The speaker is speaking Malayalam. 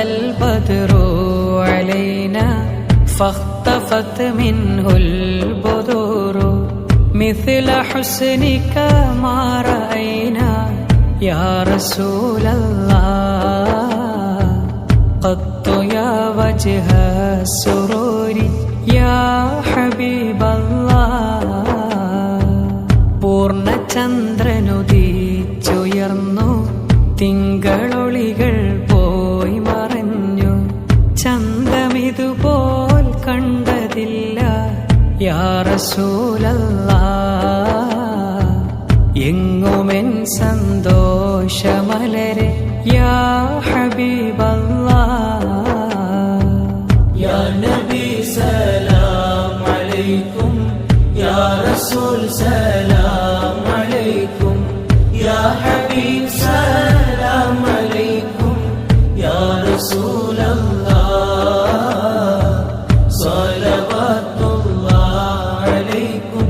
البدر علينا فاختفت منه البذور مثل حسنك ما رأينا يا رسول الله قط يا وجه السرور يا حبيب الله പൂർണ്ണചന്ദ്രനുദിച്ചുയർന്നു തിങ്കളൊളികൾ പോയി മറഞ്ഞു ചന്തമിതുപോൽ കണ്ടതില്ല യാ റസൂലല്ലാഹ് എങ്ങുമെൻ സന്തോഷമലരെ യാ ഹബീബല്ലാഹ് യാ നബി സലാം അലൈക്കും യാ റസൂൽ സലാം അലൈക്കും യാ ഹബീബ് സലാം അലൈക്കും യാ റസൂലല്ലാഹ് സ്വലവാത്തുല്ലാഹ് അലൈക്കും